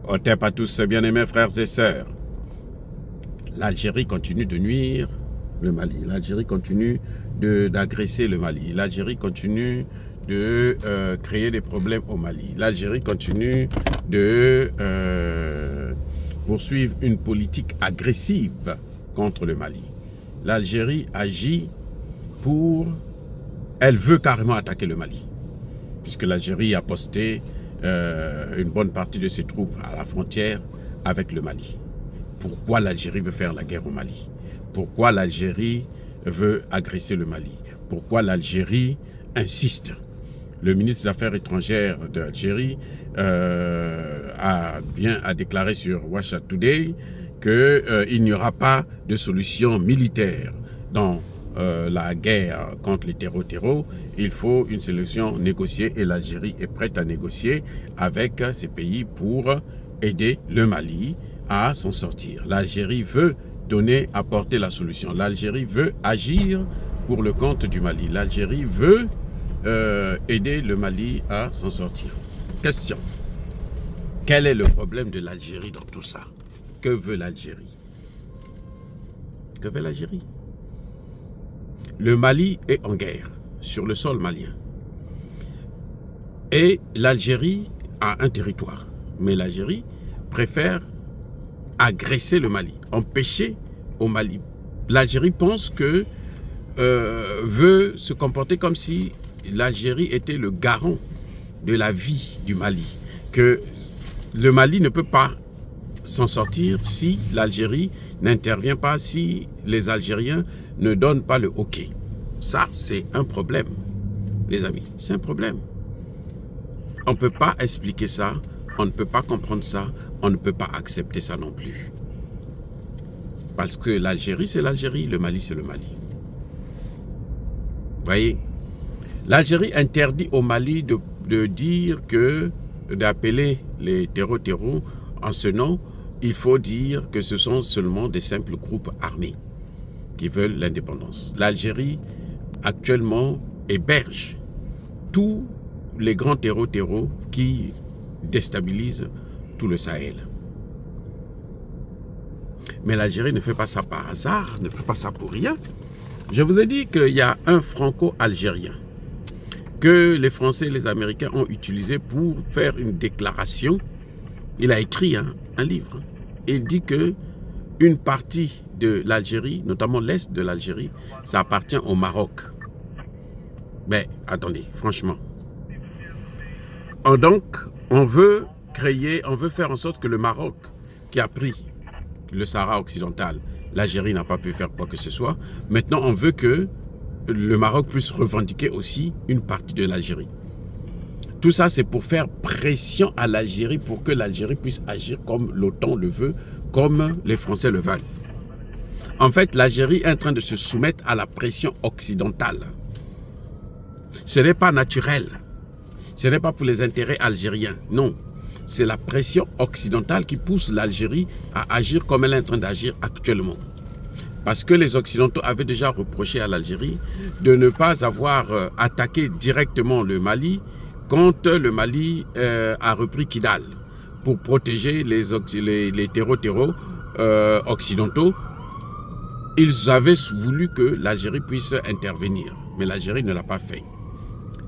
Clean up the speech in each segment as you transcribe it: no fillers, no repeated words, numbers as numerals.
Otep à tous, bien-aimés frères et sœurs. L'Algérie continue de nuire le Mali. L'Algérie continue d'agresser le Mali. L'Algérie continue de créer des problèmes au Mali. L'Algérie continue de poursuivre une politique agressive contre le Mali. L'Algérie agit pour... Elle veut carrément attaquer le Mali, puisque l'Algérie a posté une bonne partie de ses troupes à la frontière avec le Mali. Pourquoi l'Algérie veut faire la guerre au Mali? Pourquoi l'Algérie veut agresser le Mali? Pourquoi l'Algérie insiste? Le ministre des Affaires étrangères de l'Algérie a déclaré sur Russia Today qu'il n'y aura pas de solution militaire dans la guerre contre les terreaux. Il faut une solution négociée et l'Algérie est prête à négocier avec ces pays pour aider le Mali à s'en sortir. L'Algérie veut apporter la solution. L'Algérie veut agir pour le compte du Mali. L'Algérie veut aider le Mali à s'en sortir. Question. Quel est le problème de l'Algérie dans tout ça? Que veut l'Algérie? Que veut l'Algérie? Le Mali est en guerre sur le sol malien. Et l'Algérie a un territoire. Mais l'Algérie préfère agresser le Mali, empêcher au Mali. L'Algérie pense que veut se comporter comme si l'Algérie était le garant de la vie du Mali. Que le Mali ne peut pas s'en sortir si l'Algérie n'intervient pas, si les Algériens ne donnent pas le OK. Ça, c'est un problème, les amis. C'est un problème. On ne peut pas expliquer ça, on ne peut pas comprendre ça, on ne peut pas accepter ça non plus. Parce que l'Algérie, c'est l'Algérie, le Mali, c'est le Mali. Vous voyez? L'Algérie interdit au Mali de dire que, d'appeler les terreaux en ce nom, il faut dire que ce sont seulement des simples groupes armés qui veulent l'indépendance. L'Algérie, actuellement, héberge tous les grands terreaux qui déstabilisent tout le Sahel. Mais l'Algérie ne fait pas ça par hasard, ne fait pas ça pour rien. Je vous ai dit qu'il y a un franco-algérien que les Français et les Américains ont utilisé pour faire une déclaration. Il a écrit un livre. Il dit que une partie de l'Algérie, notamment l'Est de l'Algérie, ça appartient au Maroc. Mais attendez, franchement. Donc, on veut faire en sorte que le Maroc, qui a pris le Sahara occidental, l'Algérie n'a pas pu faire quoi que ce soit. Maintenant, on veut que le Maroc puisse revendiquer aussi une partie de l'Algérie. Tout ça, c'est pour faire pression à l'Algérie pour que l'Algérie puisse agir comme l'OTAN le veut, comme les Français le veulent. En fait, l'Algérie est en train de se soumettre à la pression occidentale. Ce n'est pas naturel. Ce n'est pas pour les intérêts algériens. Non. C'est la pression occidentale qui pousse l'Algérie à agir comme elle est en train d'agir actuellement. Parce que les Occidentaux avaient déjà reproché à l'Algérie de ne pas avoir attaqué directement le Mali quand le Mali a repris Kidal pour protéger les terreaux occidentaux. Ils avaient voulu que l'Algérie puisse intervenir, mais l'Algérie ne l'a pas fait.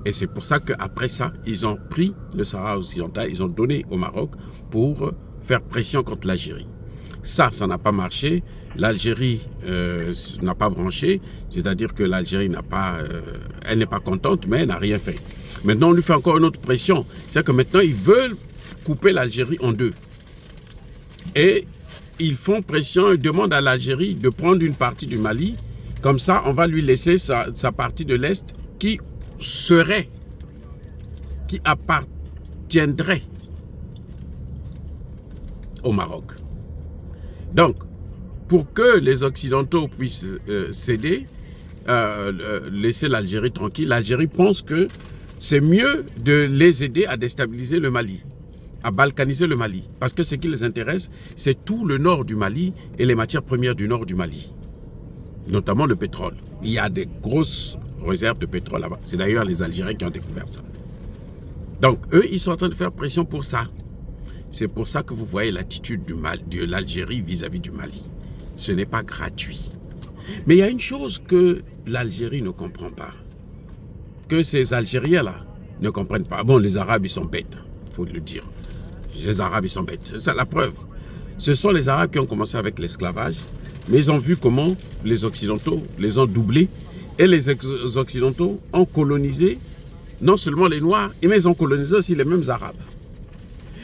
Et c'est pour ça qu'après ça, ils ont pris le Sahara occidental, ils ont donné au Maroc pour faire pression contre l'Algérie. Ça n'a pas marché. L'Algérie n'a pas branché, c'est-à-dire que l'Algérie elle n'est pas contente, mais elle n'a rien fait. Maintenant, on lui fait encore une autre pression. C'est-à-dire que maintenant, ils veulent couper l'Algérie en deux. Et ils font pression, ils demandent à l'Algérie de prendre une partie du Mali. Comme ça, on va lui laisser sa partie de l'Est qui appartiendrait au Maroc. Donc, pour que les Occidentaux puissent céder, laisser l'Algérie tranquille, l'Algérie pense que c'est mieux de les aider à déstabiliser le Mali, à balkaniser le Mali. Parce que ce qui les intéresse, c'est tout le nord du Mali et les matières premières du nord du Mali, notamment le pétrole. Il y a des grosses réserves de pétrole là-bas. C'est d'ailleurs les Algériens qui ont découvert ça. Donc, eux, ils sont en train de faire pression pour ça. C'est pour ça que vous voyez l'attitude de l'Algérie vis-à-vis du Mali. Ce n'est pas gratuit. Mais il y a une chose que l'Algérie ne comprend pas. Que ces Algériens-là ne comprennent pas. Bon, les Arabes, ils sont bêtes, il faut le dire. Les Arabes, ils sont bêtes. C'est ça la preuve. Ce sont les Arabes qui ont commencé avec l'esclavage, mais ils ont vu comment les Occidentaux les ont doublés. Et les Occidentaux ont colonisé non seulement les Noirs, mais ils ont colonisé aussi les mêmes Arabes.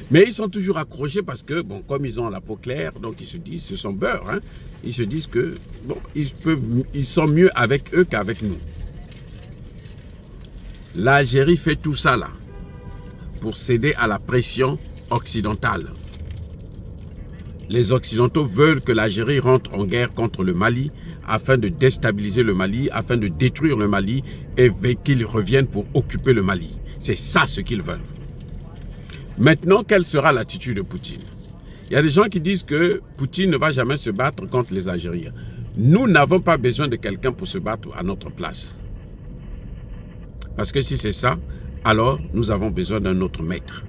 Mais ils sont toujours accrochés parce que, bon, comme ils ont la peau claire, donc ils se disent, ce sont beurre, hein, ils se disent que, bon, ils sont mieux avec eux qu'avec nous. L'Algérie fait tout ça là pour céder à la pression occidentale. Les Occidentaux veulent que l'Algérie rentre en guerre contre le Mali afin de déstabiliser le Mali, afin de détruire le Mali et qu'ils reviennent pour occuper le Mali. C'est ça ce qu'ils veulent. Maintenant, quelle sera l'attitude de Poutine? Il y a des gens qui disent que Poutine ne va jamais se battre contre les Algériens. Nous n'avons pas besoin de quelqu'un pour se battre à notre place. Parce que si c'est ça, alors nous avons besoin d'un autre maître.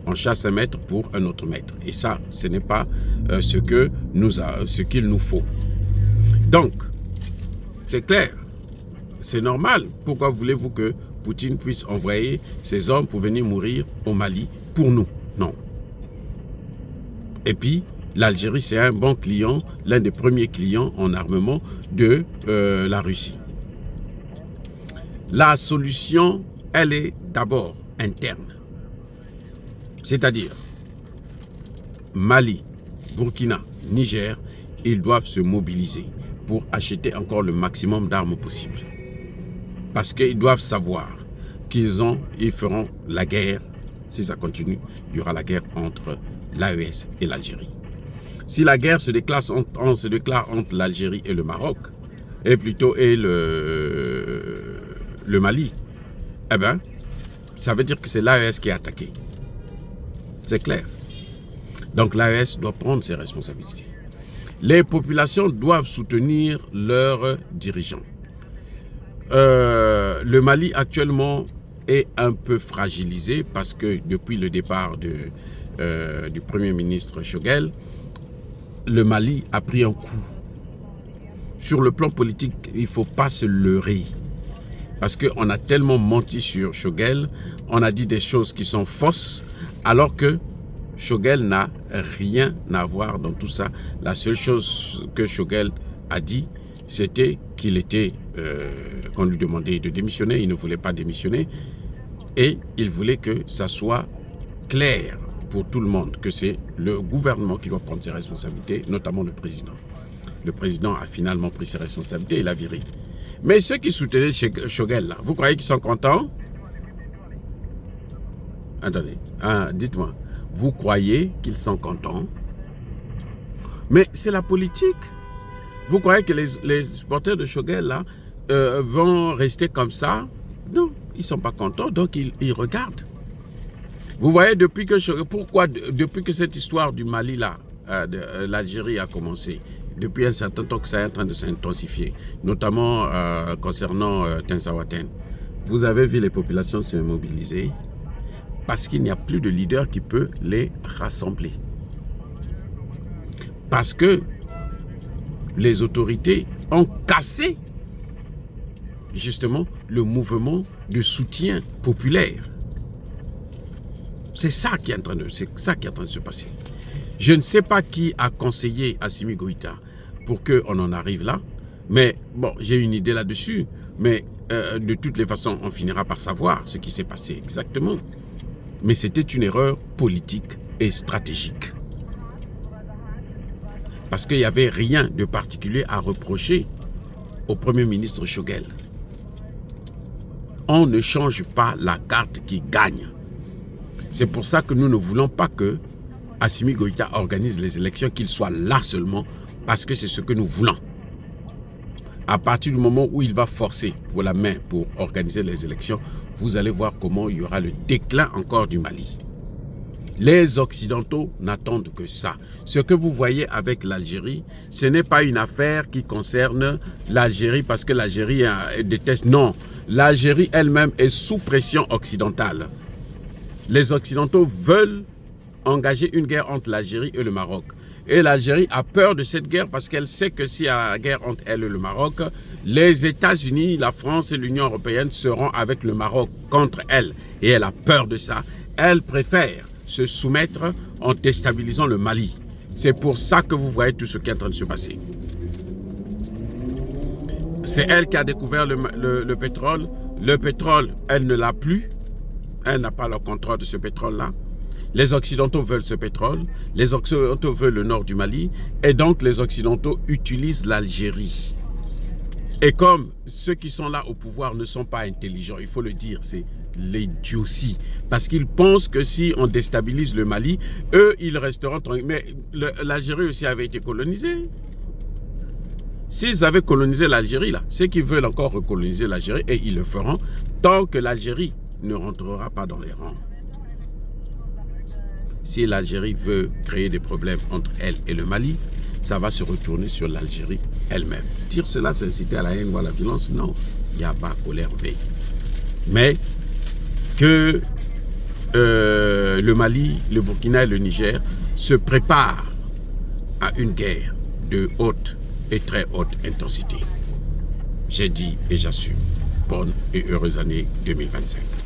On chasse un maître pour un autre maître. Et ça, ce n'est pas ce qu'il nous faut. Donc, c'est clair. C'est normal. Pourquoi voulez-vous que Poutine puisse envoyer ses hommes pour venir mourir au Mali pour nous? Non. Et puis, l'Algérie, c'est un bon client, l'un des premiers clients en armement de la Russie. La solution, elle est d'abord interne. C'est-à-dire, Mali, Burkina, Niger, ils doivent se mobiliser pour acheter encore le maximum d'armes possibles. Parce qu'ils doivent savoir qu'ils feront la guerre. Si ça continue, il y aura la guerre entre l'AES et l'Algérie. Si la guerre se déclare entre l'Algérie et le Maroc, et plutôt le Mali, eh bien, ça veut dire que c'est l'AES qui est attaqué. C'est clair. Donc l'AES doit prendre ses responsabilités. Les populations doivent soutenir leurs dirigeants. Le Mali actuellement est un peu fragilisé parce que depuis le départ du Premier ministre Choguel, le Mali a pris un coup. Sur le plan politique, il ne faut pas se leurrer. Parce qu'on a tellement menti sur Choguel, on a dit des choses qui sont fausses, alors que Choguel n'a rien à voir dans tout ça. La seule chose que Choguel a dit, c'était qu'il était, qu'on lui demandait de démissionner, il ne voulait pas démissionner, et il voulait que ça soit clair pour tout le monde, que c'est le gouvernement qui doit prendre ses responsabilités, notamment le président. Le président a finalement pris ses responsabilités, il a viré. Mais ceux qui soutenaient Choguel, là, vous croyez qu'ils sont contents? Attendez, dites-moi, vous croyez qu'ils sont contents? Mais c'est la politique. Vous croyez que les supporters de Choguel, là, vont rester comme ça? Non, ils ne sont pas contents, donc ils regardent. Vous voyez, depuis que cette histoire du Mali, là, de l'Algérie a commencé, depuis un certain temps que ça est en train de s'intensifier, notamment concernant Tinsawaten, vous avez vu les populations se mobiliser parce qu'il n'y a plus de leader qui peut les rassembler. Parce que les autorités ont cassé justement le mouvement de soutien populaire. C'est ça qui est en train de se passer. Je ne sais pas qui a conseillé Assimi Goïta pour qu'on en arrive là, mais bon, j'ai une idée là-dessus, mais de toutes les façons, on finira par savoir ce qui s'est passé exactement. Mais c'était une erreur politique et stratégique. Parce qu'il n'y avait rien de particulier à reprocher au Premier ministre Choguel. On ne change pas la carte qui gagne. C'est pour ça que nous ne voulons pas que Assimi Goïta organise les élections, qu'il soit là seulement, parce que c'est ce que nous voulons. À partir du moment où il va forcer pour la main pour organiser les élections, vous allez voir comment il y aura le déclin encore du Mali. Les Occidentaux n'attendent que ça. Ce que vous voyez avec l'Algérie, ce n'est pas une affaire qui concerne l'Algérie parce que l'Algérie déteste. Non, l'Algérie elle-même est sous pression occidentale. Les Occidentaux veulent engager une guerre entre l'Algérie et le Maroc. Et l'Algérie a peur de cette guerre parce qu'elle sait que s'il y a la guerre entre elle et le Maroc, les États-Unis, la France et l'Union européenne seront avec le Maroc contre elle. Et elle a peur de ça. Elle préfère se soumettre en déstabilisant le Mali. C'est pour ça que vous voyez tout ce qui est en train de se passer. C'est elle qui a découvert le pétrole. Le pétrole, elle ne l'a plus. Elle n'a pas le contrôle de ce pétrole-là. Les Occidentaux veulent ce pétrole. Les Occidentaux veulent le nord du Mali. Et donc, les Occidentaux utilisent l'Algérie. Et comme ceux qui sont là au pouvoir ne sont pas intelligents, il faut le dire, c'est l'idiotie. Parce qu'ils pensent que si on déstabilise le Mali, eux, ils resteront tranquilles. Mais l'Algérie aussi avait été colonisée. S'ils avaient colonisé l'Algérie, là, c'est qu'ils veulent encore recoloniser l'Algérie et ils le feront tant que l'Algérie ne rentrera pas dans les rangs. Si l'Algérie veut créer des problèmes entre elle et le Mali, ça va se retourner sur l'Algérie elle-même. Dire cela, c'est inciter à la haine ou à la violence? Non, il n'y a pas colère veille. Mais que le Mali, le Burkina et le Niger se préparent à une guerre de haute et très haute intensité. J'ai dit et j'assume. Bonne et heureuse année 2025.